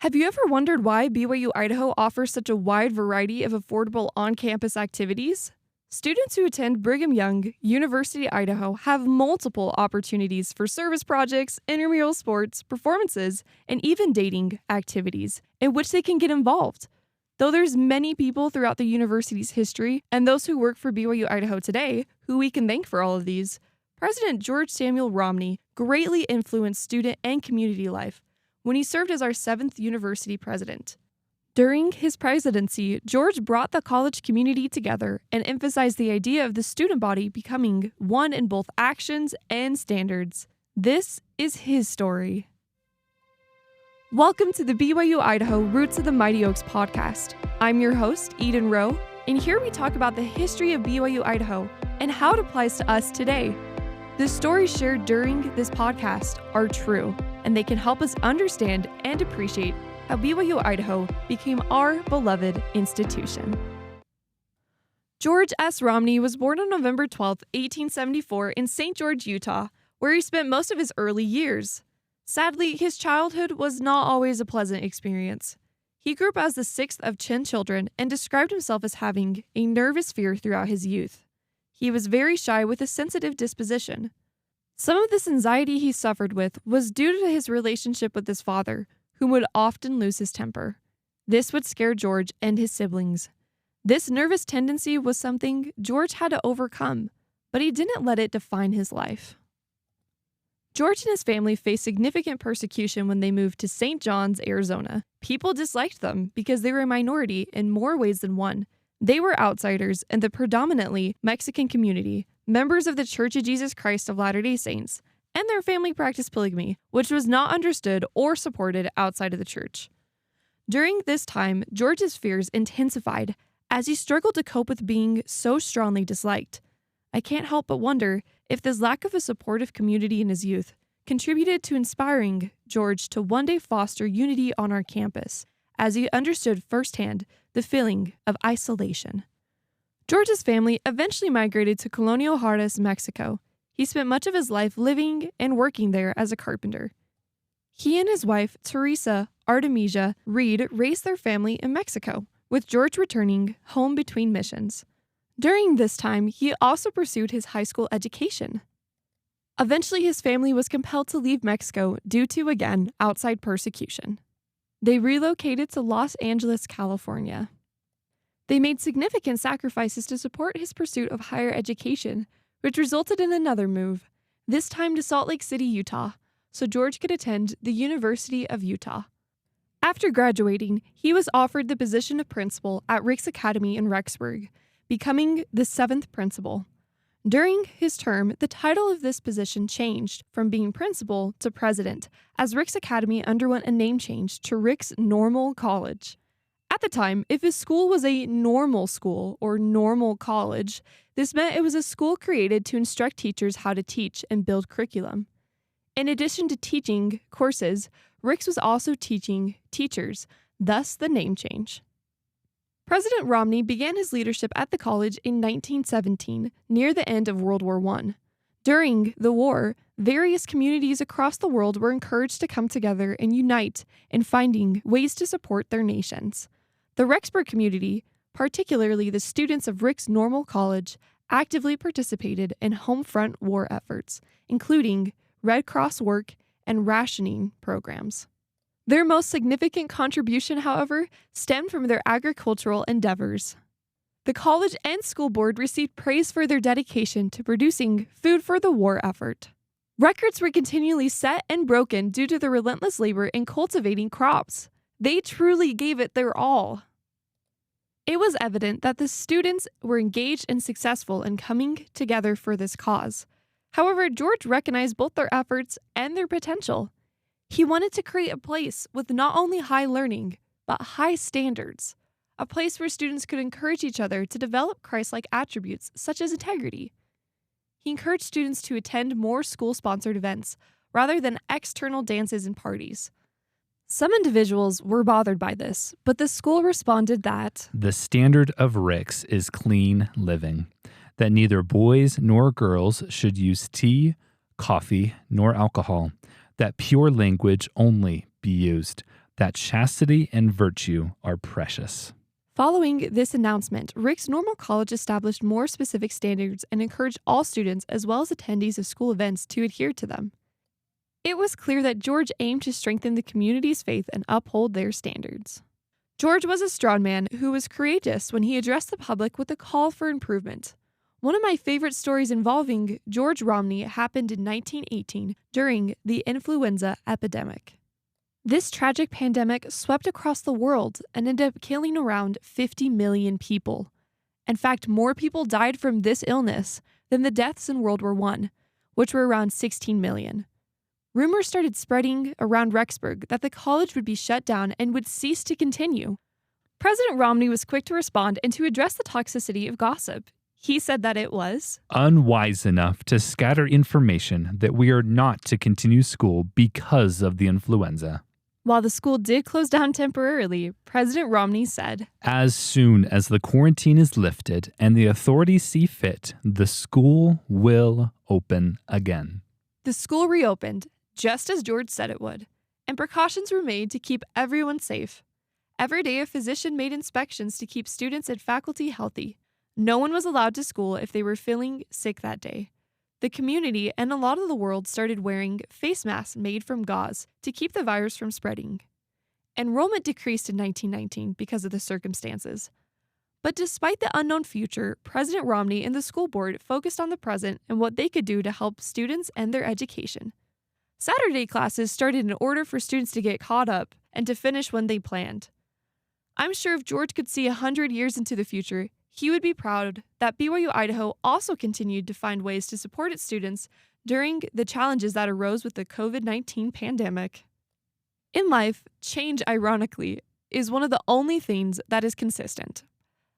Have you ever wondered why BYU-Idaho offers such a wide variety of affordable on-campus activities? Students who attend Brigham Young, University-Idaho have multiple opportunities for service projects, intramural sports, performances, and even dating activities in which they can get involved. Though there's many people throughout the university's history and those who work for BYU-Idaho today who we can thank for all of these, President George Samuel Romney greatly influenced student and community life when he served as our 7th university president. During his presidency, George brought the college community together and emphasized the idea of the student body becoming one in both actions and standards. This is his story. Welcome to the BYU-Idaho Roots of the Mighty Oaks podcast. I'm your host, Eden Rowe, and here we talk about the history of BYU-Idaho and how it applies to us today. The stories shared during this podcast are true, and they can help us understand and appreciate how BYU-Idaho became our beloved institution. George S. Romney was born on November 12, 1874 in St. George, Utah, where he spent most of his early years. Sadly, his childhood was not always a pleasant experience. He grew up as the 6th of 10 children and described himself as having a nervous fear throughout his youth. He was very shy with a sensitive disposition. Some of this anxiety he suffered with was due to his relationship with his father, who would often lose his temper. This would scare George and his siblings. This nervous tendency was something George had to overcome, but he didn't let it define his life. George and his family faced significant persecution when they moved to St. John's, Arizona. People disliked them because they were a minority in more ways than one. They were outsiders in the predominantly Mexican community, members of the Church of Jesus Christ of Latter-day Saints, and their family practiced polygamy, which was not understood or supported outside of the church. During this time, George's fears intensified as he struggled to cope with being so strongly disliked. I can't help but wonder if this lack of a supportive community in his youth contributed to inspiring George to one day foster unity on our campus, as he understood firsthand the feeling of isolation. George's family eventually migrated to Colonial Juarez, Mexico. He spent much of his life living and working there as a carpenter. He and his wife, Teresa Artemisia Reed, raised their family in Mexico, with George returning home between missions. During this time, he also pursued his high school education. Eventually, his family was compelled to leave Mexico due to, again, outside persecution. They relocated to Los Angeles, California. They made significant sacrifices to support his pursuit of higher education, which resulted in another move, this time to Salt Lake City, Utah, so George could attend the University of Utah. After graduating, he was offered the position of principal at Rick's Academy in Rexburg, becoming the 7th principal. During his term, the title of this position changed from being principal to president, as Rick's Academy underwent a name change to Rick's Normal College. At the time, if his school was a normal school or normal college, this meant it was a school created to instruct teachers how to teach and build curriculum. In addition to teaching courses, Rick's was also teaching teachers, thus the name change. President Romney began his leadership at the college in 1917, near the end of World War I. During the war, various communities across the world were encouraged to come together and unite in finding ways to support their nations. The Rexburg community, particularly the students of Rick's Normal College, actively participated in home front war efforts, including Red Cross work and rationing programs. Their most significant contribution, however, stemmed from their agricultural endeavors. The college and school board received praise for their dedication to producing food for the war effort. Records were continually set and broken due to the relentless labor in cultivating crops. They truly gave it their all. It was evident that the students were engaged and successful in coming together for this cause. However, George recognized both their efforts and their potential. He wanted to create a place with not only high learning, but high standards, a place where students could encourage each other to develop Christ-like attributes such as integrity. He encouraged students to attend more school-sponsored events rather than external dances and parties. Some individuals were bothered by this, but the school responded that the standard of Rick's is clean living, that neither boys nor girls should use tea, coffee, nor alcohol, that pure language only be used, that chastity and virtue are precious. Following this announcement, Rick's Normal College established more specific standards and encouraged all students as well as attendees of school events to adhere to them. It was clear that George aimed to strengthen the community's faith and uphold their standards. George was a strong man who was courageous when he addressed the public with a call for improvement. One of my favorite stories involving George Romney happened in 1918 during the influenza epidemic. This tragic pandemic swept across the world and ended up killing around 50 million people. In fact, more people died from this illness than the deaths in World War I, which were around 16 million. Rumors started spreading around Rexburg that the college would be shut down and would cease to continue. President Romney was quick to respond and to address the toxicity of gossip. He said that it was unwise enough to scatter information that we are not to continue school because of the influenza. While the school did close down temporarily, President Romney said, as soon as the quarantine is lifted and the authorities see fit, the school will open again. The school reopened, just as George said it would, and precautions were made to keep everyone safe. Every day, a physician made inspections to keep students and faculty healthy. No one was allowed to school if they were feeling sick that day. The community and a lot of the world started wearing face masks made from gauze to keep the virus from spreading. Enrollment decreased in 1919 because of the circumstances. But despite the unknown future, President Romney and the school board focused on the present and what they could do to help students and their education. Saturday classes started in order for students to get caught up and to finish when they planned. I'm sure if George could see 100 years into the future, he would be proud that BYU-Idaho also continued to find ways to support its students during the challenges that arose with the COVID-19 pandemic. In life, change, ironically, is one of the only things that is consistent.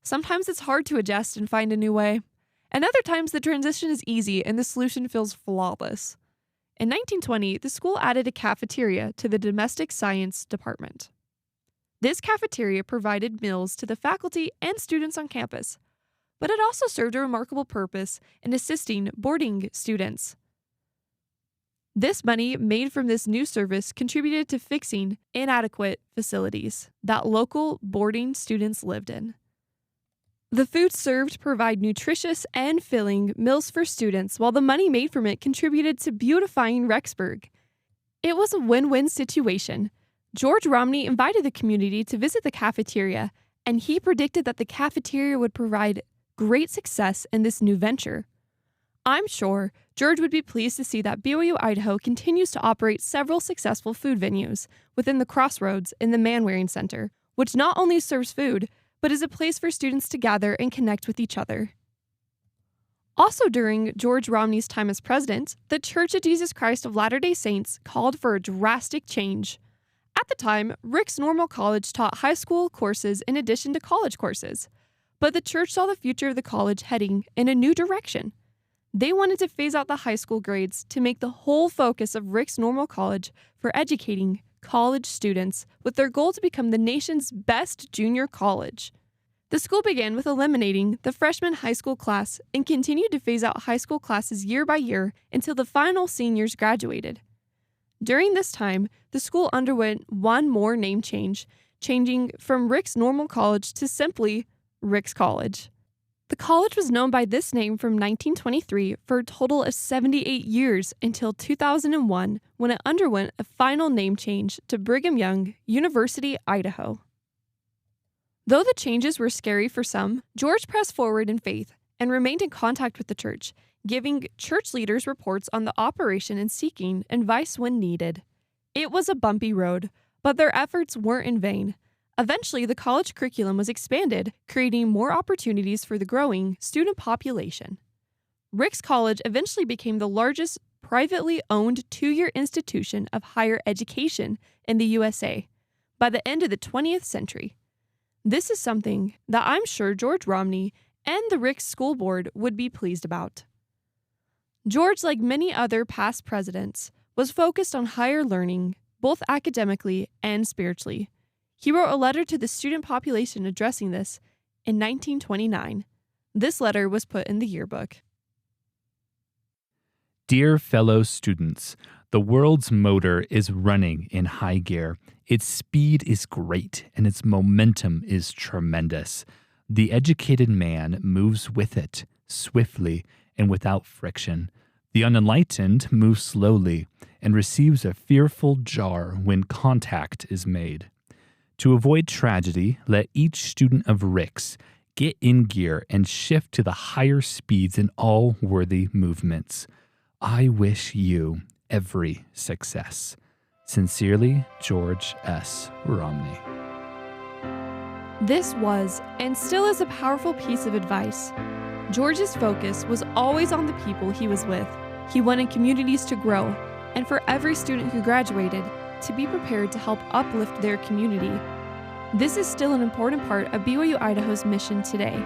Sometimes it's hard to adjust and find a new way, and other times the transition is easy and the solution feels flawless. In 1920, the school added a cafeteria to the domestic science department. This cafeteria provided meals to the faculty and students on campus, but it also served a remarkable purpose in assisting boarding students. This money made from this new service contributed to fixing inadequate facilities that local boarding students lived in. The food served provide nutritious and filling meals for students, while the money made from it contributed to beautifying Rexburg. It was a win-win situation. George Romney invited the community to visit the cafeteria, and he predicted that the cafeteria would provide great success in this new venture. I'm sure George would be pleased to see that BYU-Idaho continues to operate several successful food venues within the Crossroads in the Manwaring Center, which not only serves food, but is a place for students to gather and connect with each other. Also during George Romney's time as president, the Church of Jesus Christ of Latter-day Saints called for a drastic change. At the time, Rick's Normal College taught high school courses in addition to college courses, but the church saw the future of the college heading in a new direction. They wanted to phase out the high school grades to make the whole focus of Rick's Normal College for educating college students with their goal to become the nation's best junior college. The school began with eliminating the freshman high school class and continued to phase out high school classes year by year until the final seniors graduated. During this time, the school underwent one more name change, changing from Rick's Normal College to simply Rick's College. The college was known by this name from 1923 for a total of 78 years until 2001, when it underwent a final name change to Brigham Young, University-Idaho. Though the changes were scary for some, George pressed forward in faith and remained in contact with the church, giving church leaders reports on the operation and seeking advice when needed. It was a bumpy road, but their efforts weren't in vain. Eventually, the college curriculum was expanded, creating more opportunities for the growing student population. Rick's College eventually became the largest privately owned two-year institution of higher education in the USA by the end of the 20th century. This is something that I'm sure George Romney and the Rick's School Board would be pleased about. George, like many other past presidents, was focused on higher learning, both academically and spiritually. He wrote a letter to the student population addressing this in 1929. This letter was put in the yearbook. Dear fellow students, The world's motor is running in high gear. Its speed is great and its momentum is tremendous. The educated man moves with it, swiftly and without friction. The unenlightened moves slowly and receives a fearful jar when contact is made. To avoid tragedy, let each student of Rick's get in gear and shift to the higher speeds in all worthy movements. I wish you every success. Sincerely, George S. Romney. This was, and still is, a powerful piece of advice. George's focus was always on the people he was with. He wanted communities to grow, and for every student who graduated, to be prepared to help uplift their community. This is still an important part of BYU-Idaho's mission today.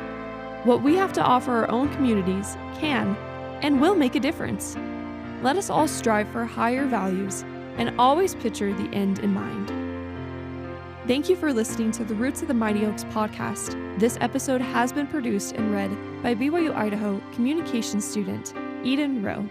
What we have to offer our own communities can and will make a difference. Let us all strive for higher values and always picture the end in mind. Thank you for listening to the Roots of the Mighty Oaks podcast. This episode has been produced and read by BYU-Idaho communications student Eden Rowe.